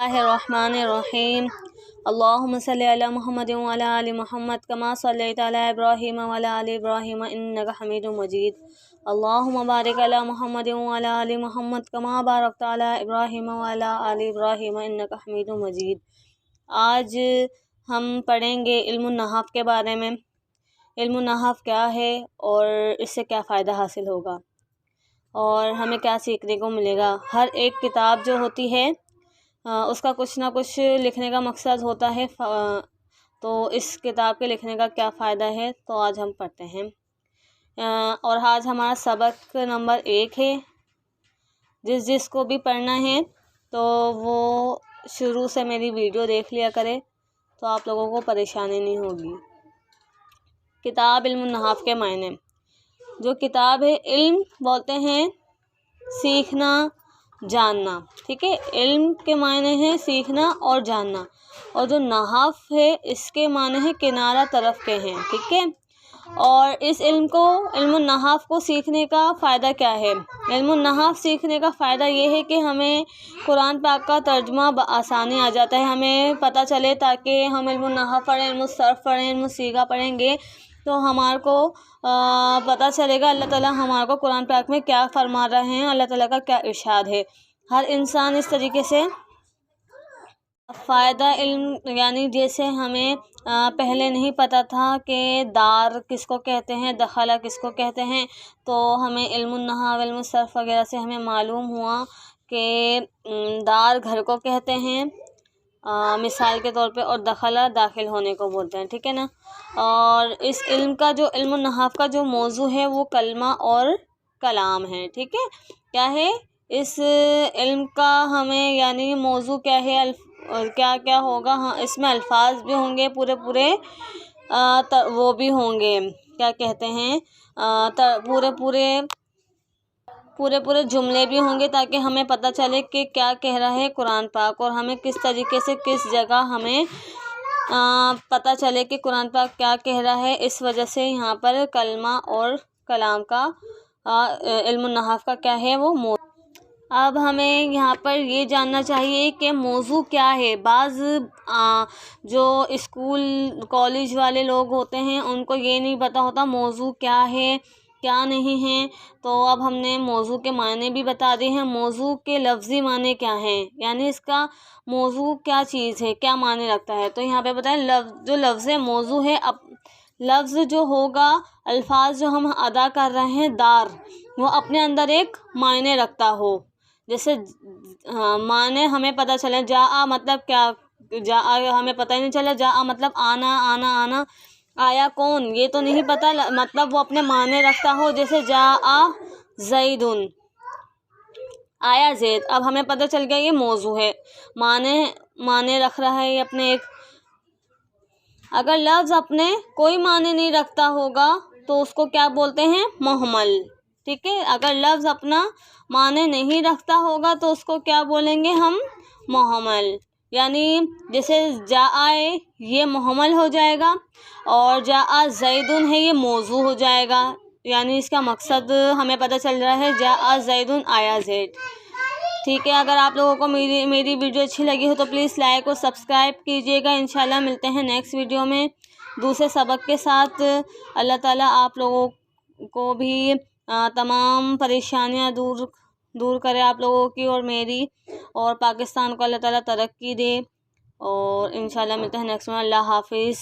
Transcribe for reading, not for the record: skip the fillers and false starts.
اللہ الرحمن الرحیم اللہم صلی علی محمد وعلی آل محمد کما صلیت علی ابراہیم وعلی آل ابراہیم انک حمید مجید اللہم بارک علی محمد وعلی آل محمد کما بارکت علی ابراہیم وعلی آل ابراہیم انک حمید مجید۔ آج ہم پڑھیں گے علم النحو کے بارے میں۔ علم النحو کیا ہے اور اس سے کیا فائدہ حاصل ہوگا اور ہمیں کیا سیکھنے کو ملے گا۔ ہر ایک کتاب جو ہوتی ہے اس کا کچھ نہ کچھ لکھنے کا مقصد ہوتا ہے، تو اس کتاب کے لکھنے کا کیا فائدہ ہے، تو آج ہم پڑھتے ہیں۔ اور آج ہمارا سبق نمبر 1 ہے۔ جس کو بھی پڑھنا ہے تو وہ شروع سے میری ویڈیو دیکھ لیا کرے، تو آپ لوگوں کو پریشانی نہیں ہوگی۔ کتاب علم النحو کے معنی۔ جو کتاب ہے، علم بولتے ہیں سیکھنا، جاننا، ٹھیک ہے۔ علم کے معنی ہے سیکھنا اور جاننا، اور جو نحو ہے اس کے معنی ہے کنارہ طرف کے ہیں، ٹھیک ہے۔ اور اس علم النحو کو سیکھنے کا فائدہ کیا ہے؟ علم النحو سیکھنے کا فائدہ یہ ہے کہ ہمیں قرآن پاک کا ترجمہ بآسانی آ جاتا ہے، ہمیں پتہ چلے، تاکہ ہم علم النحو پڑھیں، علم الصرف پڑھیں، علم الصیغہ پڑھیں گے تو ہمارے کو پتہ چلے گا اللہ تعالیٰ ہمارے کو قرآن پاک میں کیا فرما رہے ہیں، اللہ تعالیٰ کا کیا ارشاد ہے۔ ہر انسان اس طریقے سے فائدہ علم، یعنی جیسے ہمیں پہلے نہیں پتہ تھا کہ دار کس کو کہتے ہیں، دخلہ کس کو کہتے ہیں، تو ہمیں علم النحو، علم الصرف وغیرہ سے ہمیں معلوم ہوا کہ دار گھر کو کہتے ہیں مثال کے طور پہ، اور دخلہ داخل ہونے کو بولتے ہیں، ٹھیک ہے نا۔ اور اس علم کا جو علم النحو کا جو موضوع ہے وہ کلمہ اور کلام ہے، ٹھیک ہے۔ کیا ہے اس علم کا ہمیں، یعنی موضوع کیا ہے، کیا کیا ہوگا، ہاں اس میں الفاظ بھی ہوں گے، پورے وہ بھی ہوں گے، کیا کہتے ہیں، پورے جملے بھی ہوں گے، تاکہ ہمیں پتہ چلے کہ کیا کہہ رہا ہے قرآن پاک، اور ہمیں کس طریقے سے کس جگہ ہمیں پتہ چلے کہ قرآن پاک کیا کہہ رہا ہے۔ اس وجہ سے یہاں پر کلمہ اور کلام کا علم النحو کا کیا ہے وہ موضوع۔ اب ہمیں یہاں پر یہ جاننا چاہیے کہ موضوع کیا ہے۔ بعض جو اسکول کالج والے لوگ ہوتے ہیں ان کو یہ نہیں پتہ ہوتا موضوع کیا ہے کیا نہیں ہے، تو اب ہم نے موضوع کے معنی بھی بتا دیے ہیں۔ موضوع کے لفظی معنی کیا ہیں، یعنی اس کا موضوع کیا چیز ہے، کیا معنی رکھتا ہے، تو یہاں پہ بتائیں جو لفظ موضوع ہے، لفظ جو ہوگا، الفاظ جو ہم ادا کر رہے ہیں، دار، وہ اپنے اندر ایک معنی رکھتا ہو۔ جیسے معنی ہمیں پتہ چلے، جاء مطلب کیا، جاء ہمیں پتہ ہی نہیں چلا، جاء مطلب آنا، آیا کون، یہ تو نہیں پتہ، مطلب وہ اپنے معنی رکھتا ہو۔ جیسے جاء زید، آیا زید، اب ہمیں پتہ چل گیا یہ موضوع ہے، معنی رکھ رہا ہے یہ اپنے ایک۔ اگر لفظ اپنے کوئی معنی نہیں رکھتا ہوگا تو اس کو کیا بولتے ہیں، مہمل، ٹھیک ہے۔ اگر لفظ اپنا معنی نہیں رکھتا ہوگا تو اس کو کیا بولیں گے ہم، مہمل۔ یعنی جیسے جاء ہے یہ مہمل ہو جائے گا، اور جاء زید ہے یہ موضوع ہو جائے گا، یعنی اس کا مقصد ہمیں پتہ چل رہا ہے جاء زید، آیا زید، ٹھیک ہے۔ اگر آپ لوگوں کو میری ویڈیو اچھی لگی ہو تو پلیز لائک اور سبسکرائب کیجیے گا۔ انشاءاللہ ملتے ہیں نیکسٹ ویڈیو میں دوسرے سبق کے ساتھ۔ اللہ تعالیٰ آپ لوگوں کو بھی تمام پریشانیاں دور کرے، آپ لوگوں کی اور میری، اور پاکستان کو اللہ تعالیٰ ترقی دے، اور انشاءاللہ ملتے ہیں نیکسٹ میں۔ اللہ حافظ۔